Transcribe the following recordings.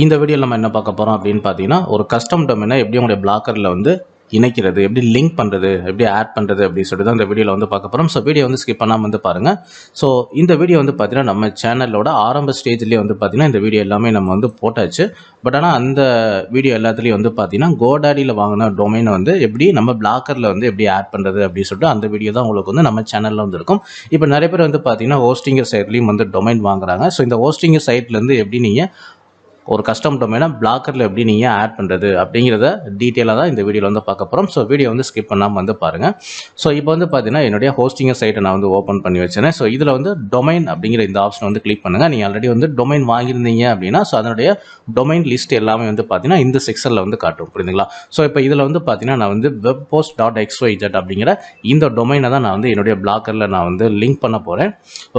இந்த வீடியோவில் நம்ம என்ன பார்க்க போகிறோம் அப்படின்னு பார்த்தீங்கன்னா, ஒரு கஸ்டம் டொமைனை எப்படி உங்களுடைய பிளாக்கரில் வந்து இணைக்கிறது, எப்படி லிங்க் பண்ணுறது, எப்படி ஆட் பண்ணுறது அப்படின்னு சொல்லிட்டு தான் இந்த வீடியோவில் வந்து பார்க்க போகிறோம். ஸோ வீடியோ வந்து ஸ்கிப் பண்ணாமல் வந்து பாருங்கள். ஸோ இந்த வீடியோ வந்து பார்த்தீங்கன்னா நம்ம சேனலோட ஆரம்ப ஸ்டேஜ்லேயே வந்து பார்த்தீங்கன்னா இந்த வீடியோ எல்லாமே நம்ம வந்து போட்டாச்சு. பட் ஆனால் அந்த வீடியோ எல்லாத்துலேயும் வந்து பார்த்தீங்கன்னா கோடாடியில் வாங்கின டொமைனை வந்து எப்படி நம்ம பிளாக்கரில் வந்து எப்படி ஆட் பண்ணுறது அப்படின்னு சொல்லிட்டு அந்த வீடியோ தான் உங்களுக்கு வந்து நம்ம சேனலில் வந்து இருக்கும். இப்போ நிறைய பேர் வந்து பார்த்தீங்கன்னா ஹோஸ்டிங்கர் சைட்லேயும் வந்து டொமைன் வாங்குறாங்க. ஸோ இந்த ஹோஸ்டிங்கர் சைட்லேருந்து எப்படி நீங்கள் ஒரு கஸ்டம் டொமைனை பிளாக்கரில் எப்படி நீங்கள் ஆட் பண்ணுறது அப்படிங்கிறத டீட்டெயிலாக தான் இந்த வீடியோவில் வந்து பார்க்க போகிறோம். ஸோ வீடியோ வந்து ஸ்கிப் பண்ணாமல் வந்து பாருங்கள். ஸோ இப்போ வந்து பார்த்தீங்கன்னா என்னுடைய ஹோஸ்டிங்கர் சைட்டை நான் வந்து ஓப்பன் பண்ணி வச்சேன். ஸோ இதில் வந்து டொமைன் அப்படிங்கிற இந்த ஆப்ஷன் வந்து கிளிக் பண்ணுங்கள். நீங்கள் ஆல்ரெடி வந்து டொமைன் வாங்கியிருந்தீங்க அப்படின்னா ஸோ அதனுடைய டொமைன் லிஸ்ட் எல்லாமே வந்து பார்த்தீங்கன்னா இந்த செக்ஷனில் வந்து காட்டும், புரியுதுங்களா? ஸோ இப்போ இதில் வந்து பார்த்தீங்கன்னா நான் வந்து webpost.xyz அப்படிங்கிற இந்த டொமைனை தான் நான் வந்து என்னுடைய பிளாக்கரில் நான் வந்து லிங்க் பண்ண போகிறேன்.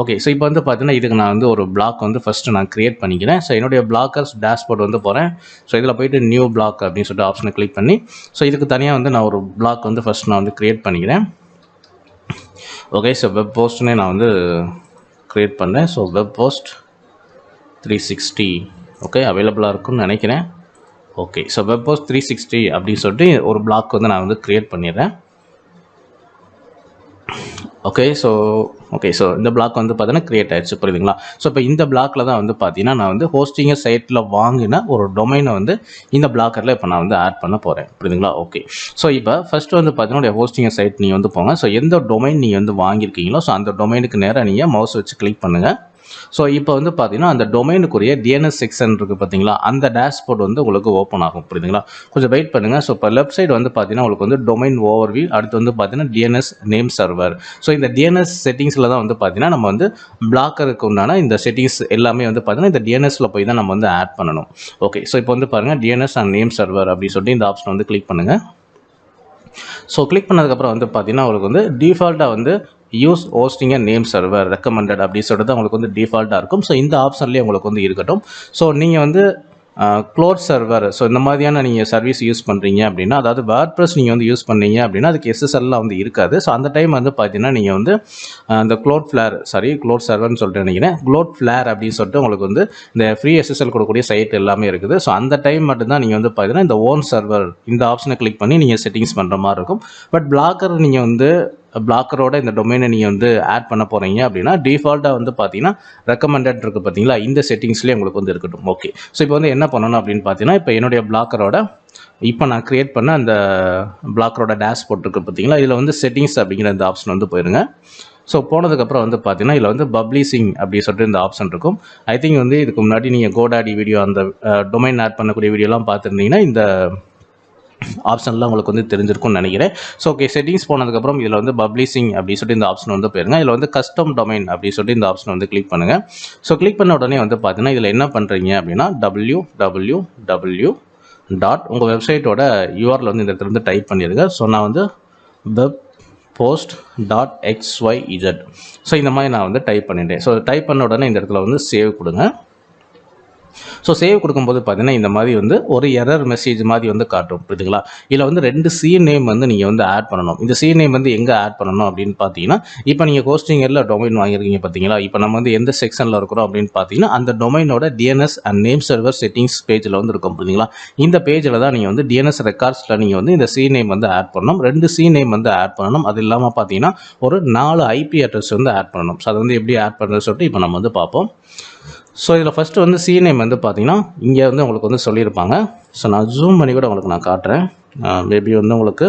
ஓகே, ஸோ இப்போ வந்து பார்த்தீங்கன்னா இதுக்கு நான் வந்து ஒரு பிளாக் வந்து ஃபஸ்ட்டு நான் க்ரியேட் பண்ணிக்கிறேன். ஸோ என்னுடைய பிளாக்கர்ஸ் டேஷ்போர்ட் வந்து போகிறேன். ஸோ இதில் போயிட்டு நியூ பிளாக் அப்படின்னு சொல்லிட்டு ஆப்ஷனை கிளிக் பண்ணி ஸோ இதுக்கு தனியாக வந்து நான் ஒரு பிளாக் வந்து ஃபஸ்ட் நான் வந்து க்ரியேட் பண்ணிக்கிறேன். ஓகே, ஸோ வெப் போஸ்ட்னே நான் வந்து க்ரியேட் பண்ணேன். ஸோ வெப் போஸ்ட் 360 ஓகே அவைலபிளாக இருக்குன்னு நினைக்கிறேன். ஓகே, ஸோ வெப் போஸ்ட் 360 அப்படின்னு சொல்லிட்டு ஒரு பிளாக் வந்து நான் வந்து க்ரியேட் பண்ணிடுறேன். ஓகே ஸோ இந்த பிளாக் வந்து பார்த்தீங்கன்னா க்ரியேட் ஆயிடுச்சு, புரியுதுங்களா? ஸோ இப்போ இந்த பிளாக்கில் தான் வந்து பார்த்தீங்கன்னா நான் வந்து ஹோஸ்டிங்கர் சைட்டில் வாங்கின ஒரு டொமைனை வந்து இந்த பிளாக்கரில் இப்போ நான் வந்து ஆட் பண்ண போகிறேன், புரியுதுங்களா? ஓகே, ஸோ இப்போ ஃபஸ்ட்டு வந்து பார்த்தீங்கன்னா ஹோஸ்டிங்கர் சைட் நீங்கள் வந்து போங்க. ஸோ எந்த டொமைன் நீங்கள் வந்து வாங்கியிருக்கீங்களோ ஸோ அந்த டொமைனுக்கு நேராக நீங்கள் மவுஸ் வச்சு கிளிக் பண்ணுங்கள். ஸோ இப்போ வந்து பார்த்தீங்கன்னா அந்த டொமைனுக்குரிய டிஎன்எஸ் செக்ஷன் இருக்குது பார்த்தீங்களா, அந்த டேஷ்போர்ட் வந்து உங்களுக்கு ஓப்பன் ஆகும், புரியுதுங்களா? கொஞ்சம் வெயிட் பண்ணுங்கள். ஸோ இப்போ லெஃப்ட் சைடு வந்து பார்த்தீங்கன்னா உங்களுக்கு வந்து டொமைன் ஓவர்வியூ, அடுத்து வந்து பார்த்தீங்கன்னா டிஎன்எஸ் நேம் சர்வர். ஸோ இந்த டிஎன்எஸ் செட்டிங்ஸில் தான் வந்து பார்த்தீங்கன்னா நம்ம வந்து பிளாக்கருக்கு உண்டான இந்த செட்டிங்ஸ் எல்லாமே வந்து பார்த்தீங்கன்னா இந்த டிஎன்எஸில் போய் தான் நம்ம வந்து ஆட் பண்ணணும். ஓகே, ஸோ இப்போ வந்து பாருங்கள் டிஎன்எஸ் அண்ட் நேம் சர்வர் அப்படின்னு சொல்லிட்டு இந்த ஆப்ஷன் வந்து கிளிக் பண்ணுங்கள். ஸோ கிளிக் பண்ணதுக்கப்புறம் வந்து பார்த்தீங்கன்னா உங்களுக்கு வந்து டிஃபால்ட்டாக வந்து use hosting and name server recommended அப்படின்னு சொல்லிட்டு உங்களுக்கு வந்து டிஃபால்ட்டாக இருக்கும். ஸோ இந்த ஆப்ஷன்லேயே உங்களுக்கு வந்து இருக்கட்டும். ஸோ நீங்கள் வந்து க்ளோட் சர்வர் ஸோ இந்த மாதிரியான நீங்கள் சர்வீஸ் யூஸ் பண்ணுறீங்க அப்படின்னா, அதாவது வேர்ட்ப்ரெஸ் நீங்கள் வந்து யூஸ் பண்ணீங்க அப்படின்னா அதுக்கு எஸ்எஸ்எல்லாம் வந்து இருக்காது. ஸோ அந்த டைம் வந்து பார்த்தீங்கன்னா நீங்கள் வந்து இந்த க்ளோட் சர்வர்னு சொல்லிட்டு நினைக்கிறேன், க்ளோட் ஃப்ளேர் அப்படின்னு சொல்லிட்டு உங்களுக்கு வந்து இந்த ஃப்ரீ எஸ்எஸ்எல் கொடுக்கக்கூடிய சைட் எல்லாமே இருக்குது. ஸோ அந்த டைம் மட்டும்தான் நீங்கள் வந்து பார்த்தீங்கன்னா இந்த ஓன் சர்வர் இந்த ஆப்ஷனை கிளிக் பண்ணி நீங்கள் செட்டிங்ஸ் பண்ணுற மாதிரி இருக்கும். பட் பிளாக்கர் நீங்கள் வந்து பிளாக்கரோட இந்த டொமைனை நீங்கள் வந்து ஆட் பண்ண போகிறீங்க அப்படின்னா டிஃபால்ட்டாக வந்து பார்த்தீங்கன்னா ரெக்கமெண்டட் இருக்குது பார்த்தீங்களா, இந்த செட்டிங்ஸ்லேயே உங்களுக்கு வந்து இருக்கட்டும். ஓகே, ஸோ இப்போ வந்து என்ன பண்ணணும் அப்படின்னு பார்த்தீங்கன்னா இப்போ என்னுடைய பிளாக்கரோட இப்போ நான் க்ரியேட் பண்ண அந்த பிளாக்கரோட டேஷ்போர்ட் இருக்குது பார்த்தீங்களா, இதில் வந்து செட்டிங்ஸ் அப்படிங்கிற இந்த ஆப்ஷன் வந்து போயிருங்க. ஸோ போனதுக்கப்புறம் வந்து பார்த்தீங்கன்னா இதில் வந்து பப்ளிஷிங் அப்படின்னு சொல்லிட்டு இந்த ஆப்ஷன் இருக்கும். ஐ திங்க் வந்து இதுக்கு முன்னாடி நீங்கள் கோடாடி வீடியோ அந்த டொமைன் ஆட் பண்ணக்கூடிய வீடியோலாம் பார்த்துருந்தீங்கன்னா இந்த ஆப்ஷன்லாம் உங்களுக்கு வந்து தெரிஞ்சிருக்கும்னு நினைக்கிறேன். ஸோ ஓகே, செட்டிங்ஸ் போனதுக்கப்புறம் இதில் வந்து பப்ளிஷிங் அப்படின்னு சொல்லிட்டு இந்த ஆப்ஷன் வந்து போயிருங்க. இதில் வந்து கஸ்டம் டொமைன் அப்படின்னு சொல்லிட்டு இந்த ஆப்ஷன் வந்து கிளிக் பண்ணுங்கள். ஸோ கிளிக் பண்ண உடனே வந்து பார்த்தீங்கன்னா இதில் என்ன பண்ணுறீங்க அப்படின்னா www. உங்கள் வெப்சைட்டோட யூஆர்எல் வந்து இந்த இடத்துல வந்து டைப் பண்ணிடுங்க. ஸோ நான் வந்து webpost.xyz ஸோ இந்த மாதிரி நான் வந்து டைப் பண்ணிட்டேன். ஸோ டைப் பண்ண உடனே இந்த இடத்துல வந்து சேவ் கொடுங்க. ஸோ சேவ் கொடுக்கும்போது பார்த்தீங்கன்னா இந்த மாதிரி வந்து ஒரு எரர் மெசேஜ் மாதிரி வந்து காட்டும், புரியுதுங்களா? இதில் வந்து 2 சி நேம் வந்து நீங்கள் வந்து ஆட் பண்ணணும். இந்த சி நேம் வந்து எங்கே ஆட் பண்ணணும் அப்படின்னு பார்த்தீங்கன்னா இப்போ நீங்கள் ஹோஸ்டிங்கரில் டொமைன் வாங்கியிருக்கீங்க பார்த்தீங்களா, இப்போ நம்ம வந்து எந்த செக்ஷனில் இருக்கிறோம் அப்படின்னு பார்த்தீங்கன்னா அந்த டொமைனோட DNS and name server settings பேஜில் வந்து இருக்கும், புரியுதுங்களா? இந்த பேஜில் தான் நீங்கள் வந்து டிஎன்எஸ் ரெக்கார்ட்ஸில் நீங்கள் வந்து இந்த சி நேம் வந்து ஆட் பண்ணணும். 2 சி நேம் வந்து ஆட் பண்ணணும். அது இல்லாமல் பார்த்தீங்கன்னா ஒரு 4 ஐபி அட்ரஸ் வந்து ஆட் பண்ணணும். ஸோ அதை வந்து எப்படி ஆட் பண்ணுறது சொல்லிட்டு இப்போ நம்ம வந்து பார்ப்போம். ஸோ இதில் ஃபஸ்ட்டு வந்து சி நேம் வந்து பார்த்தீங்கன்னா இங்கே வந்து உங்களுக்கு வந்து சொல்லியிருப்பாங்க. ஸோ நான் ஜூம் பண்ணி கூட உங்களுக்கு நான் காட்டுறேன். மேபி வந்து உங்களுக்கு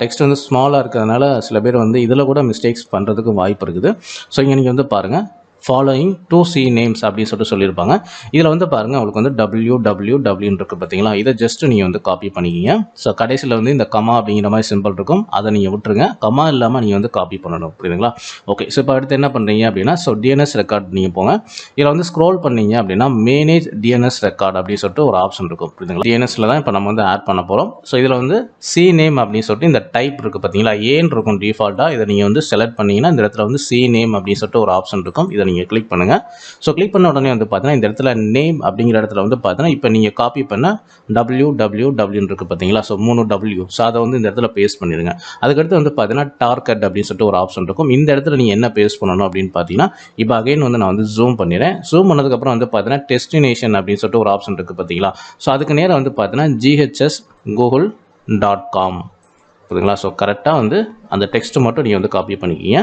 டெக்ஸ்ட் வந்து ஸ்மாலாக இருக்கிறதுனால சில பேர் வந்து இதில் கூட மிஸ்டேக்ஸ் பண்ணுறதுக்கு வாய்ப்பு இருக்குது. ஸோ இங்கே நீங்கள் வந்து பாருங்கள் ஃபாலோயிங் 2 சி நேம்ஸ் அப்படின்னு சொல்லிட்டு சொல்லியிருப்பாங்க. இதில் வந்து பாருங்கள் உங்களுக்கு வந்து www இருக்குது பார்த்தீங்களா, இதை ஜஸ்ட் நீங்கள் வந்து காப்பி பண்ணிக்கிங்க. ஸோ கடைசியில் வந்து இந்த கமா அப்படிங்கிற மாதிரி சிம்பிள் இருக்கும், அதை நீங்கள் விட்டுருங்க. கமா இல்லாமல் நீங்கள் வந்து காப்பி பண்ணணும், புரியுதுங்களா? ஓகே, ஸோ இப்போ அடுத்து என்ன பண்ணுறீங்க அப்படின்னா ஸோ டிஎன்எஸ் ரெக்கார்ட் நீங்கள் போங்க. இதில் வந்து ஸ்க்ரோல் பண்ணீங்க அப்படின்னா மேனேஜ் டிஎன்எஸ் ரெக்கார்ட் அப்படின்னு சொல்லிட்டு ஒரு ஆப்ஷன் இருக்கும், புரியுதுங்களா? டிஎன்எஸில் தான் இப்போ நம்ம வந்து ஆட் பண்ண போகிறோம். ஸோ இதில் வந்து சி நேம் அப்படின்னு சொல்லிட்டு இந்த டைப் இருக்குது பார்த்தீங்களா, ஏன்னு இருக்கும் டிஃபால்ட்டாக. இதை நீங்கள் வந்து செலக்ட் பண்ணிங்கன்னா இந்த இடத்துல வந்து சி நேம் அப்படின்னு சொல்லிட்டு ஒரு ஆப்ஷன் இருக்கும், இதை நீங்கள் கிளிக் பண்ணுங்கள். ஸோ கிளிக் பண்ண உடனே வந்து பார்த்தீங்கன்னா இந்த இடத்துல நேம் அப்படிங்கிற இடத்துல வந்து பார்த்தீங்கன்னா இப்போ நீங்கள் காப்பி பண்ண www இருக்குது பார்த்தீங்களா, ஸோ 3 W. ஸோ அதை வந்து இந்த இடத்துல பேஸ்ட் பண்ணிடுங்க. அதுக்கடுத்து வந்து பார்த்தீங்கன்னா டார்கெட் அப்படின்னு சொல்லிட்டு ஒரு ஆப்ஷன் இருக்கும். இந்த இடத்துல நீங்கள் என்ன பேஸ்ட் பண்ணணும் அப்படின்னு பார்த்தீங்கன்னா இப்போ அகைன் வந்து நான் வந்து ஜூம் பண்ணிடுறேன். ஜூம் பண்ணதுக்கப்புறம் வந்து பார்த்தீங்கன்னா டெஸ்டினேஷன் அப்படின்னு சொல்லிட்டு ஒரு ஆப்ஷன் இருக்குது பார்த்தீங்களா, ஸோ அதுக்கு நேரம் வந்து பார்த்தீங்கன்னா ghsgoogle.com புரியுதுங்களா. ஸோ கரெக்டாக வந்து அந்த டெக்ஸ்ட்டு மட்டும் நீங்கள் வந்து காப்பி பண்ணிக்கிங்க.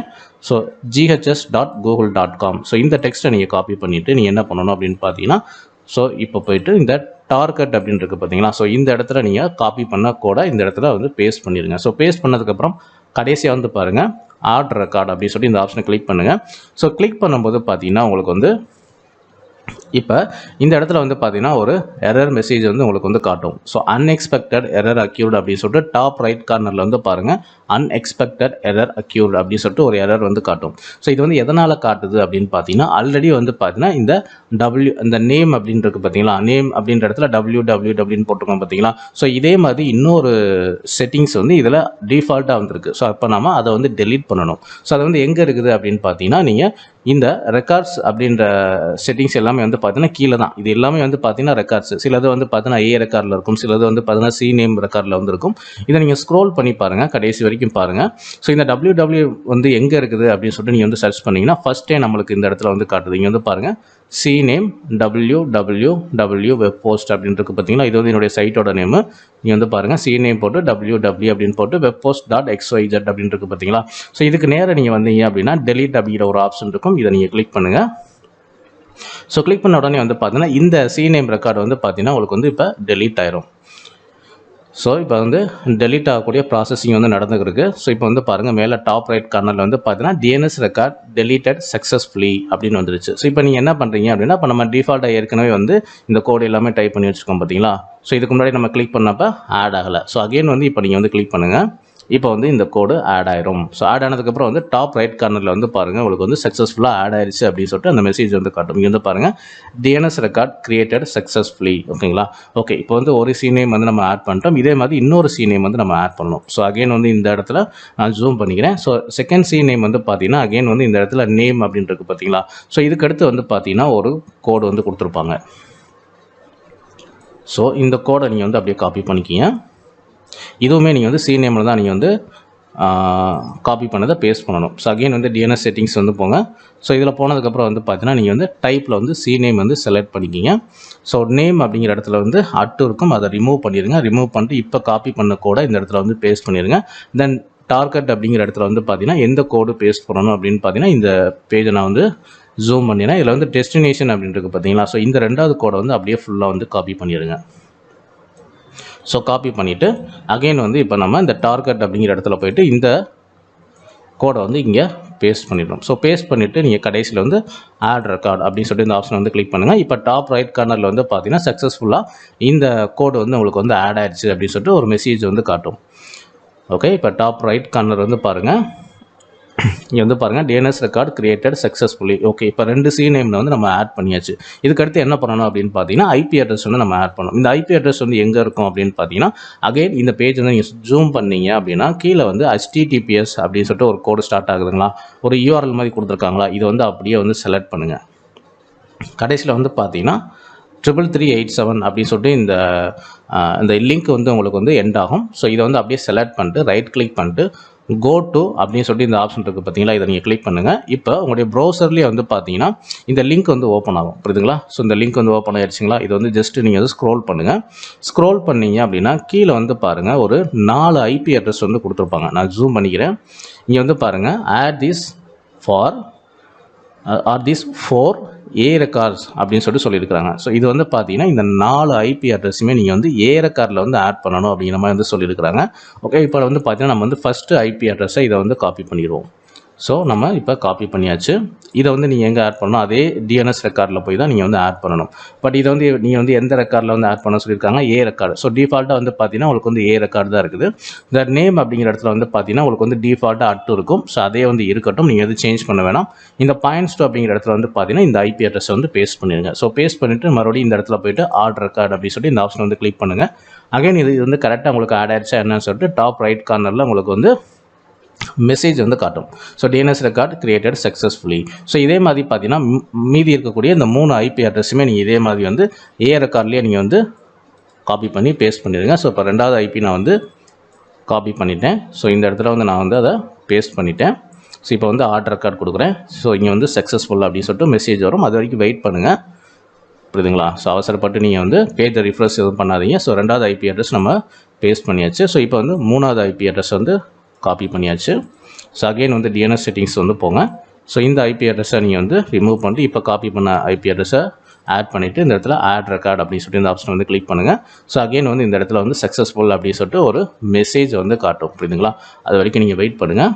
So ghs.google.com. ஸோ இந்த டெக்ஸ்ட்டை நீங்கள் காப்பி பண்ணிவிட்டு நீங்கள் என்ன பண்ணணும் அப்படின்னு பார்த்தீங்கன்னா ஸோ இப்போ போயிட்டு இந்த டார்கெட் அப்படின்னு இருக்குது பார்த்தீங்களா, ஸோ இந்த இடத்துல நீங்கள் காப்பி பண்ண கூட இந்த இடத்துல வந்து பேஸ்ட் பண்ணிடுங்க. ஸோ பேஸ்ட் பண்ணதுக்கப்புறம் கடைசியாக வந்து பாருங்கள் ஆட் ரெக்கார்ட் அப்படின்னு சொல்லி இந்த ஆப்ஷனை கிளிக் பண்ணுங்கள். ஸோ கிளிக் பண்ணும்போது பார்த்தீங்கன்னா உங்களுக்கு வந்து இப்போ இந்த இடத்துல வந்து பார்த்தீங்கன்னா ஒரு எரர் மெசேஜ் வந்து உங்களுக்கு வந்து காட்டும். ஸோ அன்எக்ஸ்பெக்டட் எரர் அக்யூர்ட் அப்படின்னு சொல்லிட்டு டாப் ரைட் கார்னரில் வந்து பாருங்கள் அன்எக்ஸ்பெக்டட் எரர் அக்யூர்ட் அப்படின்னு சொல்லிட்டு ஒரு எரர் வந்து காட்டும். ஸோ இது வந்து எதனால் காட்டுது அப்படின்னு பார்த்தீங்கன்னா ஆல்ரெடி வந்து பார்த்தீங்கன்னா இந்த நேம் அப்படின்றது பார்த்தீங்களா, நேம் அப்படின்ற இடத்துல www போட்டிருக்கோம் பார்த்தீங்களா. ஸோ இதே மாதிரி இன்னொரு செட்டிங்ஸ் வந்து இதில் டிஃபால்ட்டாக வந்துருக்கு. ஸோ அப்போ நம்ம அதை வந்து டெலீட் பண்ணணும். ஸோ அது வந்து எங்கே இருக்குது அப்படின்னு பார்த்தீங்கன்னா நீங்கள் இந்த ரெக்கார்ட்ஸ் அப்படின்ற செட்டிங்ஸ் எல்லாமே வந்து பார்த்தீங்கன்னா கீழே தான். இது எல்லாமே வந்து பார்த்தீங்கன்னா ரெக்கார்ட்ஸ். சிலது வந்து பார்த்தீங்கன்னா ஏ ரெக்கார்டில் இருக்கும், சிலது வந்து பார்த்தீங்கன்னா சி நேம் ரெக்கார்டில் வந்து இருக்கும். இதை நீங்கள் ஸ்க்ரோல் பண்ணி பாருங்கள், கடைசி வரைக்கும் பாருங்கள். ஸோ இந்த www வந்து எங்கே இருக்குது அப்படின்னு சொல்லிட்டு நீங்கள் வந்து சர்ச் பண்ணிங்கன்னா ஃபஸ்ட்டே நம்மளுக்கு இந்த இடத்துல வந்து காட்டுது. இங்கே வந்து பாருங்கள் C name www web post அப்படின்னு இருக்குது பார்த்தீங்களா, இது வந்து என்னுடைய சைட்டோட நேமு. நீங்கள் வந்து பாருங்கள் சி நேம் போட்டு www அப்படின்னு போட்டு வெப் போஸ்ட் .xyz அப்படின்னு இருக்குது பார்த்தீங்களா. ஸோ இதுக்கு நேரம் நீங்கள் வந்தீங்க அப்படின்னா டெலீட் அப்படிங்கிற ஒரு ஆப்ஷன் இருக்கும், இதை நீங்கள் கிளிக் பண்ணுங்கள். ஸோ கிளிக் பண்ண உடனே வந்து பார்த்தீங்கன்னா இந்த சி நேம் ரெக்கார்டு வந்து பார்த்தீங்கன்னா உங்களுக்கு வந்து இப்போ டெலீட் ஆயிரும். ஸோ இப்போ வந்து டெலீட் ஆகக்கூடிய ப்ராசஸிங் வந்து நடந்துருக்கு. ஸோ இப்போ வந்து பாருங்கள் மேலே டாப் ரைட் கார்னரில் வந்து பார்த்தீங்கன்னா டிஎன்எஸ் ரெக்கார்ட் டெலீட்டட் சக்ஸஸ்ஃபுல்லி அப்படின்னு வந்துருச்சு. ஸோ இப்போ நீங்கள் என்ன பண்ணுறீங்க அப்படின்னா இப்போ நம்ம டிஃபால்ட்டாக ஏற்கனவே வந்து இந்த கோடு எல்லாமே டைப் பண்ணி வச்சுருக்கோம் பார்த்தீங்களா. ஸோ இதுக்கு முன்னாடி நம்ம கிளிக் பண்ணப்போ ஆட் ஆகலை. ஸோ அகெயின் வந்து இப்போ நீங்கள் வந்து கிளிக் பண்ணுங்கள். இப்போ வந்து இந்த கோடு ஆட் ஆயிரும். ஸோ ஆட் ஆனதுக்கப்புறம் வந்து டாப் ரைட் கார்னரில் வந்து பாருங்கள் உங்களுக்கு வந்து சக்ஸஸ்ஃபுல்லாக ஆட் ஆயிடுச்சு அப்படின்னு சொல்லிட்டு அந்த மெசேஜ் வந்து காட்டும். இங்கே வந்து பாருங்கள் டிஎன்எஸ் ரெக்கார்ட் கிரியேட்டட் சக்ஸஸ்ஃபுல்லி. ஓகேங்களா. ஓகே, இப்போ வந்து ஒரு சி நேம் வந்து நம்ம ஆட் பண்ணிட்டோம். இதே மாதிரி இன்னொரு சி நேம் வந்து நம்ம ஆட் பண்ணணும். ஸோ அகெயின் வந்து இந்த இடத்துல நான் ஜூம் பண்ணிக்கிறேன். ஸோ செகண்ட் சி நேம் வந்து பார்த்தீங்கன்னா அகெயின் வந்து இந்த இடத்துல நேம் அப்படின்றது பார்த்தீங்களா. ஸோ இதுக்கடுத்து வந்து பார்த்தீங்கன்னா ஒரு கோடு வந்து கொடுத்துருப்பாங்க. ஸோ இந்த கோடை நீங்கள் வந்து அப்படியே காப்பி பண்ணிக்கிங்க. இதுவுமே நீங்கள் வந்து சி நேமில் தான் நீங்கள் வந்து காப்பி பண்ணதை பேஸ்ட் பண்ணணும். ஸோ அகெயின் வந்து டிஎன்எஸ் செட்டிங்ஸ் வந்து போங்க. ஸோ இதில் போனதுக்கப்புறம் வந்து பார்த்தீங்கன்னா நீங்கள் வந்து டைப்பில் வந்து சி நேம் வந்து செலக்ட் பண்ணிக்கிங்க. ஸோ நேம் அப்படிங்கிற இடத்துல வந்து அட்டு இருக்கும், அதை ரிமூவ் பண்ணிடுங்க. ரிமூவ் பண்ணிட்டு இப்போ காப்பி பண்ண கோடை இந்த இடத்துல வந்து பேஸ்ட் பண்ணிடுங்க. தென் டார்கெட் அப்படிங்கிற இடத்துல வந்து பார்த்தீங்கன்னா எந்த கோடு பேஸ்ட் பண்ணணும் அப்படின்னு பார்த்தீங்கன்னா இந்த பேஜை நான் வந்து ஜூம் பண்ணிடுறேன். இதில் வந்து டெஸ்டினேஷன் அப்படின்றது பார்த்தீங்களா. ஸோ இந்த ரெண்டாவது கோடை வந்து அப்படியே ஃபுல்லாக வந்து காப்பி பண்ணிடுங்க. ஸோ காப்பி பண்ணிவிட்டு அகெயின் வந்து இப்போ நம்ம இந்த டார்கெட் அப்படிங்கிற இடத்துல போய்ட்டு இந்த கோடை வந்து இங்கே பேஸ்ட் பண்ணிடணும். ஸோ பேஸ்ட் பண்ணிவிட்டு நீங்கள் கடைசியில் வந்து ஆட் ரெக்கார்ட் அப்படின்னு சொல்லிட்டு இந்த ஆப்ஷன் வந்து கிளிக் பண்ணுங்கள். இப்போ டாப் ரைட் கார்னரில் வந்து பார்த்தீங்கன்னா சக்ஸஸ்ஃபுல்லாக இந்த கோடு வந்து உங்களுக்கு வந்து ஆட் ஆயிடுச்சு அப்படின்னு சொல்லிட்டு ஒரு மெசேஜ் வந்து காட்டும். ஓகே, இப்போ டாப் ரைட் கார்னர் வந்து பாருங்கள், இங்கே வந்து பாருங்கள் DNS record created successfully. Okay, இப்போ 2 சி நேமில் வந்து நம்ம ஆட் பண்ணியாச்சு. இதுக்கடுத்து என்ன பண்ணணும் அப்படின்னு பார்த்தீங்கன்னா ஐபி அட்ரஸ் வந்து நம்ம ஆட் பண்ணணும். இந்த ஐபி அட்ரஸ் வந்து எங்கே இருக்கும் அப்படின்னு பார்த்தீங்கன்னா அகெயின் இந்த பேஜ் வந்து நீங்கள் ஜூம் பண்ணீங்க அப்படின்னா கீழே வந்து HTTPS அப்படின்னு சொல்லிட்டு ஒரு கோடு ஸ்டார்ட் ஆகுதுங்களா, ஒரு URL மாதிரி கொடுத்துருக்காங்களா, இது வந்து அப்படியே வந்து செலக்ட் பண்ணுங்கள். கடைசியில் வந்து பார்த்தீங்கன்னா 33387 அப்படின்னு சொல்லிட்டு இந்த லிங்க் வந்து உங்களுக்கு வந்து எண்ட் ஆகும். ஸோ இதை வந்து அப்படியே செலக்ட் பண்ணிட்டு ரைட் கிளிக் பண்ணிட்டு கோ டு அப்படின்னு சொல்லிட்டு இந்த ஆப்ஷன் இருக்குது பார்த்தீங்களா, இதை நீங்கள் கிளிக் பண்ணுங்கள். இப்போ உங்களுடைய ப்ரௌசர்லேயே வந்து பார்த்தீங்கன்னா இந்த லிங்க் வந்து ஓப்பன் ஆகும், புரியுதுங்களா. ஸோ இந்த லிங்க் வந்து ஓப்பன் ஆகிடுச்சிங்களா. இது வந்து ஜஸ்ட் நீங்கள் வந்து ஸ்க்ரோல் பண்ணுங்கள். ஸ்க்ரோல் பண்ணீங்க அப்படின்னா கீழே வந்து பாருங்கள் ஒரு 4 ஐபி அட்ரஸ் வந்து கொடுத்துருப்பாங்க. நான் ஜூம் பண்ணிக்கிறேன். இங்கே வந்து பாருங்கள் add this for a records அப்படின்னு சொல்லியிருக்காங்க. ஸோ இது வந்து பார்த்தீங்கன்னா இந்த 4 ஐபி அட்ரஸுமே நீங்கள் வந்து ஏ ரெக்கார்டில் வந்து ஆட் பண்ணணும் அப்படிங்கிற மாதிரி வந்து சொல்லியிருக்கிறாங்க. ஓகே, இப்போ வந்து பார்த்தீங்கன்னா நம்ம வந்து ஃபஸ்ட்டு ஐபி அட்ரஸை இதை வந்து காப்பி பண்ணிடுவோம். ஸோ நம்ம இப்போ காப்பி பண்ணியாச்சு. இதை வந்து நீங்கள் எங்கே ஆட் பண்ணணும், அதே டிஎன்எஸ் ரெக்கார்டில் போய் தான் நீங்கள் வந்து ஆட் பண்ணணும். பட் இதை வந்து நீங்கள் வந்து எந்த ரெக்கார்டில் வந்து ஆட் பண்ண சொல்லியிருக்காங்க, ஏ ரெக்கார்டு. ஸோ டிஃபால்ட்டாக வந்து பார்த்தீங்கன்னா உங்களுக்கு வந்து ஏ ரெக்கார்டு தான் இருக்குது. இந்த நேம் அப்படிங்கிற இடத்துல வந்து பார்த்தீங்கன்னா உங்களுக்கு வந்து டிஃபால்ட்டாக அட்டு இருக்கும். ஸோ அதே வந்து இருக்கட்டும், நீங்கள் எதுவும் சேஞ்ச் பண்ண வேணாம். இந்த பாயிண்ட்ஸ் டூ அப்படிங்கிற இடத்துல வந்து பார்த்தீங்கன்னா இந்த ஐபி அட்ரஸை வந்து பேஸ்ட் பண்ணிடுங்க. ஸோ பேஸ்ட் பண்ணிவிட்டு மறுபடியும் இந்த இடத்துல போய்ட்டு ஆட் ரெக்கார்டு அப்படின்னு சொல்லிட்டு இந்த ஆப்ஷன் வந்து கிளிக் பண்ணுங்கள். அகைன் இது வந்து கரெக்டாக உங்களுக்கு ஆட் ஆயிடுச்சா என்னன்னு சொல்லிட்டு டாப் ரைட் கார்னரில் உங்களுக்கு வந்து மெசேஜ் வந்து காட்டும். So DNS record created successfully. So இதே மாதிரி பார்த்தீங்கன்னா மீதி இருக்கக்கூடிய இந்த 3 ஐபி அட்ரஸுமே நீங்கள் இதே மாதிரி வந்து ஏ ரெக்கார்ட்லேயே நீங்கள் வந்து காப்பி பண்ணி பேஸ்ட் பண்ணிடுங்க. ஸோ இப்போ 2வது ஐபி நான் வந்து காப்பி பண்ணிட்டேன். ஸோ இந்த இடத்துல வந்து நான் வந்து அதை பேஸ்ட் பண்ணிட்டேன். ஸோ இப்போ வந்து ஆட் ரெக்கார்ட் கொடுக்குறேன். ஸோ இங்கே வந்து சக்ஸஸ்ஃபுல் அப்படின்னு சொல்லிட்டு மெசேஜ் வரும். அது வரைக்கும் வெயிட் பண்ணுங்கள். புரியுதுங்களா? ஸோ அவசரப்பட்டு நீங்கள் வந்து பேஜை ரிஃப்ரெஷ் எதுவும் பண்ணாதீங்க. ஸோ 2வது ஐபி அட்ரஸ் நம்ம பேஸ்ட் பண்ணியாச்சு. ஸோ இப்போ வந்து 3வது ஐபி அட்ரஸ் வந்து காப்பி பண்ணியாச்சு. ஸோ அகெயின் வந்து டிஎன்எஸ் செட்டிங்ஸ் வந்து போங்க. ஸோ இந்த ஐபி அட்ரஸை நீங்கள் வந்து ரிமூவ் பண்ணிட்டு இப்போ காப்பி பண்ண ஐபி அட்ரஸை ஆட் பண்ணிவிட்டு இந்த இடத்துல ஆட் ரெக்கார்ட் அப்படின்னு சொல்லிட்டு இந்த ஆப்ஷன் வந்து கிளிக் பண்ணுங்கள். ஸோ அகெயின் வந்து இந்த இடத்துல வந்து சக்ஸஸ்ஃபுல் அப்படின்னு சொல்லிட்டு ஒரு மெசேஜ் வந்து காட்டும். புரியுதுங்களா? அது வரைக்கும் நீங்கள் வெயிட் பண்ணுங்கள்.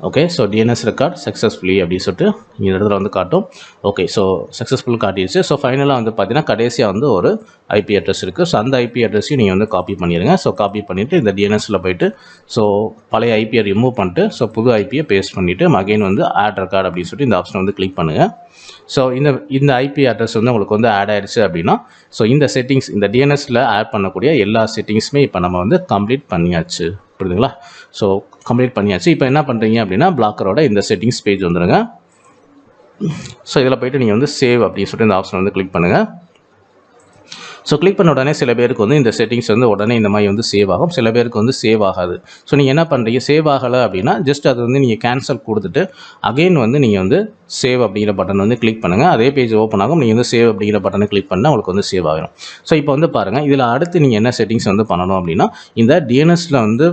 Okay, so DNS record successfully அப்படின்னு சொல்லிட்டு இந்த இடத்துல வந்து காட்டும். ஓகே, ஸோ சக்ஸஸ்ஃபுல் காட்டிடுச்சு. ஸோ ஃபைனலாக வந்து பார்த்தீங்கன்னா கடைசியாக வந்து ஒரு ஐபி அட்ரஸ் இருக்குது. ஸோ அந்த ஐபி அட்ரஸையும் நீங்கள் வந்து காப்பி பண்ணிடுங்க. ஸோ காப்பி பண்ணிவிட்டு இந்த டிஎன்எஸில் போய்ட்டு ஸோ பழைய ஐபியை ரிமூவ் பண்ணிட்டு ஸோ புது ஐபியை பேஸ்ட் பண்ணிவிட்டு அகைன் வந்து ஆட் ரெக்கார்ட் அப்படின்னு சொல்லிட்டு இந்த ஆப்ஷனை வந்து கிளிக் பண்ணுங்கள். ஸோ இந்த ஐபி அட்ரஸ் வந்து உங்களுக்கு வந்து ஆட் ஆகிடுச்சு அப்படின்னா ஸோ இந்த செட்டிங்ஸ் இந்த டிஎன்எஸில் ஆட் பண்ணக்கூடிய எல்லா செட்டிங்ஸுமே இப்போ நம்ம வந்து கம்ப்ளீட் பண்ணியாச்சு. புரியுதுங்களா? ஸோ கம்ப்ளீட் பண்ணியாச்சு. இப்போ என்ன பண்ணுறீங்க அப்படின்னா பிளாக்கரோட இந்த செட்டிங்ஸ் பேஜ் வந்துடுங்க. ஸோ இதில் போய்ட்டு நீங்கள் வந்து சேவ் அப்படின்னு சொல்லிட்டு இந்த ஆப்ஷன் வந்து கிளிக் பண்ணுங்கள். ஸோ கிளிக் பண்ண உடனே சில பேருக்கு வந்து இந்த செட்டிங்ஸ் வந்து உடனே இந்த மாதிரி வந்து சேவ் ஆகும், சில பேருக்கு வந்து சேவ் ஆகாது. ஸோ நீங்கள் என்ன பண்ணுறீங்க, சேவ் ஆகலை அப்படின்னா ஜஸ்ட் அது வந்து நீங்கள் கேன்சல் கொடுத்துட்டு அகெயின் வந்து நீங்கள் வந்து சேவ் அப்படிங்கிற பட்டன் வந்து கிளிக் பண்ணுங்கள். அதே பேஜ் ஓப்பன் ஆகும். நீங்கள் வந்து சேவ் அப்படிங்கிற பட்டனை கிளிக் பண்ணால் உங்களுக்கு வந்து சேவ் ஆகிடும். ஸோ இப்போ வந்து பாருங்கள், இதில் அடுத்து நீங்கள் என்ன செட்டிங்ஸ் வந்து பண்ணணும் அப்படின்னா இந்த டிஎன்எஸில் வந்து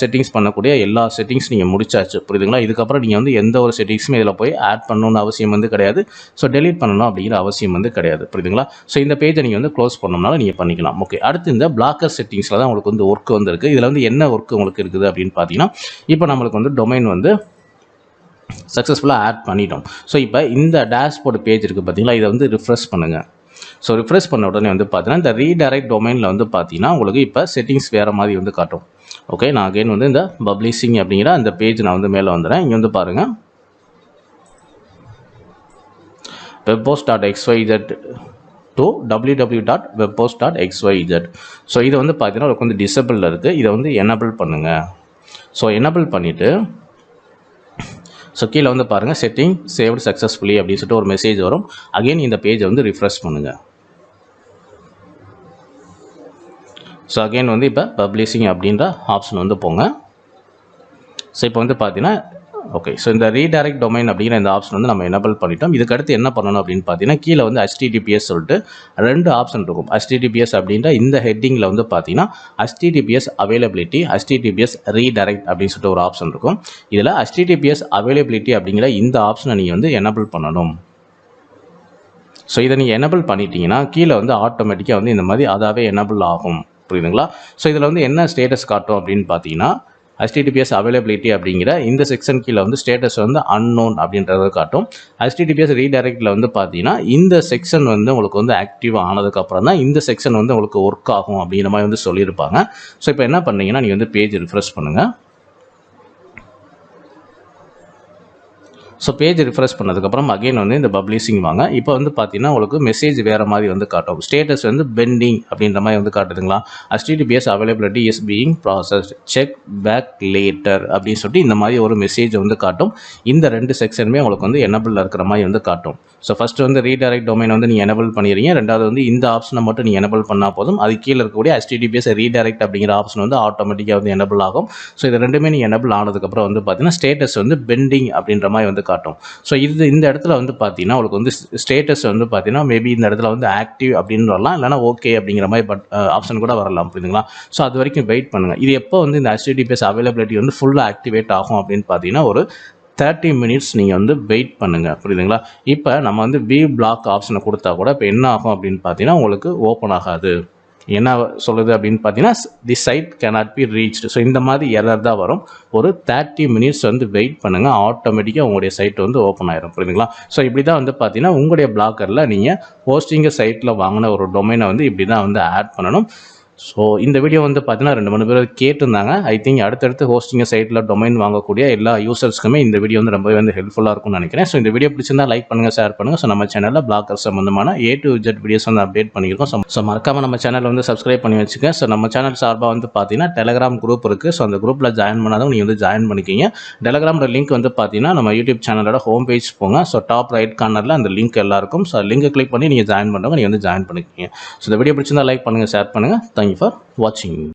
செட்டிங்ஸ் பண்ணக்கூடிய எல்லா செட்டிங்ஸ் நீங்கள் முடிச்சாச்சு. புரியுதுங்களா? இதுக்கப்புறம் நீங்கள் வந்து எந்த ஒரு செட்டிங்ஸுமே இதில் போய் ஆட் பண்ணணும்னு அவசியம் வந்து கிடையாது. ஸோ டெலீட் பண்ணணும் அப்படிங்கிற அவசியம் வந்து கிடையாது. புரியுதுங்களா? ஸோ இந்த பேஜை நீங்கள் வந்து க்ளோஸ் பண்ணணும்னாலும் நீங்கள் பண்ணிக்கலாம். ஓகே, அடுத்து இந்த பிளாக்கர் செட்டிங்ஸில் தான் உங்களுக்கு வந்து ஒர்க் வந்து இருக்குது. இதில் வந்து என்ன ஒர்க் உங்களுக்கு இருக்குது அப்படின்னு பார்த்தீங்கன்னா இப்போ நம்மளுக்கு வந்து டொமைன் வந்து சக்ஸஸ்ஃபுல்லாக ஆட் பண்ணிட்டோம். ஸோ இப்போ இந்த டேஷ்போர்டு பேஜ் இருக்குது பார்த்தீங்களா, இதை வந்து ரிஃப்ரெஷ் பண்ணுங்கள். ஸோ ரிஃப்ரெஷ் பண்ண உடனே வந்து பார்த்தீங்கன்னா இந்த ரீடைரக்ட் டொமைனில் வந்து பார்த்தீங்கன்னா உங்களுக்கு இப்போ செட்டிங்ஸ் வேறு மாதிரி வந்து காட்டும். ஓகே, நான் அகைன் வந்து இந்த பப்ளிஷிங் அப்படிங்கிற அந்த பேஜ் நான் வந்து மேலே வந்துடுறேன். இங்கே வந்து பாருங்கள் webpost.xyz to www.webpost.xyz. ஸோ இது வந்து பார்த்தீங்கன்னா உங்களுக்கு வந்து டிசபிளில் இருக்குது. இதை வந்து எனபிள் பண்ணுங்கள். ஸோ எனபிள் பண்ணிவிட்டு ஸோ கீழே வந்து பாருங்கள் செட்டிங் சேவ்டு சக்ஸஸ்ஃபுல்லி அப்படின்னு சொல்லிட்டு ஒரு மெசேஜ் வரும். அகெயின் இந்த பேஜை வந்து ரிஃப்ரெஷ் பண்ணுங்கள். ஸோ அகெயின் வந்து இப்போ பப்ளிஷிங் அப்படின்ற ஆப்ஷன் வந்து போங்க. ஸோ இப்போ வந்து பார்த்தீங்கன்னா ஓகே, ஸோ இந்த ரீடைரக்ட் டொமைன் அப்படிங்கிற இந்த ஆப்ஷன் வந்து நம்ம எனபிள் பண்ணிட்டோம். இதுக்கடுத்து என்ன பண்ணணும் அப்படின்னு பார்த்தீங்கன்னா கீழே வந்து HTTPS சொல்லிட்டு 2 ஆப்ஷன் இருக்கும். HTTPS அப்படின்ற இந்த ஹெட்டிங்கில் வந்து பார்த்தீங்கன்னா HTTPS அவைலபிலிட்டி, HTTPS ரீடைரக்ட் அப்படின்னு சொல்லிட்டு ஒரு ஆப்ஷன் இருக்கும். இதில் HTTPS அவைலபிலிட்டி அப்படிங்கிற இந்த ஆப்ஷனை நீங்கள் வந்து எனபிள் பண்ணணும். ஸோ இதை நீங்கள் எனபிள் பண்ணிட்டீங்கன்னா கீழே வந்து ஆட்டோமேட்டிக்காக வந்து இந்த மாதிரி அதாவே எனபிள் ஆகும். புரியுதுங்களா? ஸோ இதில் வந்து என்ன ஸ்டேட்டஸ் காட்டும் அப்படின்னு பார்த்தீங்கன்னா HTTPS அவைலபிலிட்டி அப்படிங்கிற இந்த செக்ஷன் கீழே வந்து ஸ்டேட்டஸ் வந்து அன்னோன் அப்படின்றத காட்டும். HTTPS ரீடைரக்டில் வந்து பார்த்தீங்கன்னா இந்த செக்ஷன் வந்து உங்களுக்கு வந்து ஆக்டிவ் ஆனதுக்கப்புறம் தான் இந்த செக்ஷன் வந்து உங்களுக்கு ஒர்க் ஆகும் அப்படிங்கிற மாதிரி வந்து சொல்லியிருப்பாங்க. ஸோ இப்போ என்ன பண்ணீங்கன்னா நீங்கள் வந்து பேஜ் ரிஃப்ரெஷ் பண்ணுங்கள். ஸோ பேஜ் ரிஃப்ரெஷ் பண்ணதுக்கப்புறம் அகைன் வந்து இந்த பப்ளிஷிங் வாங்க. இப்போ வந்து பார்த்தீங்கன்னா உங்களுக்கு மெசேஜ் வேறு மாதிரி வந்து காட்டும். ஸ்டேட்டஸ் வந்து பெண்டிங் அப்படின்ற மாதிரி வந்து காட்டுதுங்களா. HTTPS availability is being processed, check back later அப்படின்னு சொல்லிட்டு இந்த மாதிரி ஒரு மெசேஜ் வந்து காட்டும். இந்த 2 செக்ஷனுமே உங்களுக்கு வந்து எனபிளில் இருக்கிற மாதிரி வந்து காட்டும். ஸோ ஃபஸ்ட்டு வந்து ரீடைரக்ட் டொமைன் வந்து நீங்கள் எனபிள் பண்ணிடுறீங்க. ரெண்டாவது வந்து இந்த ஆப்ஷனை மட்டும் நீங்கள் எனபிள் பண்ணால் போதும். அது கீழே இருக்கக்கூடிய HTTPS ரீடைரக்ட் அப்படிங்கிற ஆப்ஷன் வந்து ஆட்டோமேட்டிக்காக வந்து எனபிள் ஆகும். ஸோ இது ரெண்டுமே நீங்கள் எனபிள் ஆனதுக்கப்புறம் வந்து பார்த்தீங்கன்னா ஸ்டேட்டஸ் வந்து பெண்டிங் அப்படின்ற மாதிரி வந்து காட்டும். ஸோ இந்த இடத்துல வந்து பார்த்தீங்கன்னா உங்களுக்கு வந்து ஸ்டேட்டஸ் வந்து பார்த்தீங்கன்னா மேபி இந்த இடத்துல வந்து ஆக்டிவ் அப்படின்னு வரலாம், இல்லைனா ஓகே அப்படிங்கிற மாதிரி ஆப்ஷன் கூட வரலாம். புரியுதுங்களா? ஸோ அது வரைக்கும் வெயிட் பண்ணுங்கள். இது எப்போ வந்து இந்த HTTPS அவைலபிலிட்டி வந்து ஃபுல்லாக ஆக்டிவேட் ஆகும் அப்படின்னு பார்த்தீங்கன்னா ஒரு 30 மினிட்ஸ் நீங்கள் வந்து வெயிட் பண்ணுங்கள். புரியுதுங்களா? இப்போ நம்ம வந்து வியூ பிளாக் ஆப்ஷனை கொடுத்தா கூட இப்போ என்ன ஆகும் அப்படின்னு பார்த்தீங்கன்னா உங்களுக்கு ஓப்பன் ஆகாது. என்ன சொல்லுது அப்படின்னு பார்த்தீங்கன்னா the site cannot be reached. So இந்த மாதிரி எரர் தான் வரும். ஒரு 30 மினிட்ஸ் வந்து வெயிட் பண்ணுங்கள். ஆட்டோமேட்டிக்காக உங்களுடைய சைட் வந்து ஓப்பன் ஆயிரும். புரியுதுங்களா? ஸோ இப்படி தான் வந்து பார்த்தீங்கன்னா உங்களுடைய பிளாக்கரில் நீங்கள் ஹோஸ்டிங்கை சைட்டில் வாங்கின ஒரு டொமைனை வந்து இப்படி தான் வந்து ஆட் பண்ணணும். ஸோ இந்த வீடியோ வந்து பார்த்தீங்கன்னா 2-3 பேர் கேட்டிருந்தாங்க. ஐ திங்க் அடுத்தடுத்து ஹோஸ்டிங் சைட்டில் டொமைன் வாங்கக்கூடிய எல்லா யூசர்ஸ்க்குமே இந்த வீடியோ வந்து ரொம்பவே வந்து ஹெல்ப்ஃபுல்லாக இருக்கும்னு நினைக்கிறேன். ஸோ இந்த வீடியோ பிடிச்சிருந்தா லைக் பண்ணுங்கள், ஷேர் பண்ணுங்கள். ஸோ நம்ம சேனலில் பிளாக்கர் சம்பந்தமான A to Z வீடியோஸ் வந்து அப்டேட் பண்ணியிருக்கோம். ஸோ மறக்காமல் நம்ம சேனல் வந்து சப்ஸ்கிரைப் பண்ணி வச்சுக்கோங்க. ஸோ நம்ம சேனல் சார்பாக வந்து பார்த்தீங்கன்னா டெலகிராம் குரூப் இருக்குது. ஸோ அந்த குரூப்பில் ஜாயின் பண்ணாதவங்க நீங்கள் வந்து ஜாயின் பண்ணிக்கிங்க. டெலகிராமோட லிங்க் வந்து பார்த்தீங்கன்னா நம்ம யூடியூப் சேனலோட ஹோம் பேஜ் போங்க. ஸோ டாப் ரைட் கார்னரில் அந்த லிங்க் எல்லாம் இருக்கும். ஸோ லிங்கை கிளிக் பண்ணி நீங்கள் ஜாயின் பண்ணுறவங்க நீங்கள் வந்து ஜாயின் பண்ணிக்கிங்க. ஸோ இந்த வீடியோ பிடிச்சிருந்தா லைக் பண்ணுங்கள், ஷேர் பண்ணுங்கள். Thank you for watching.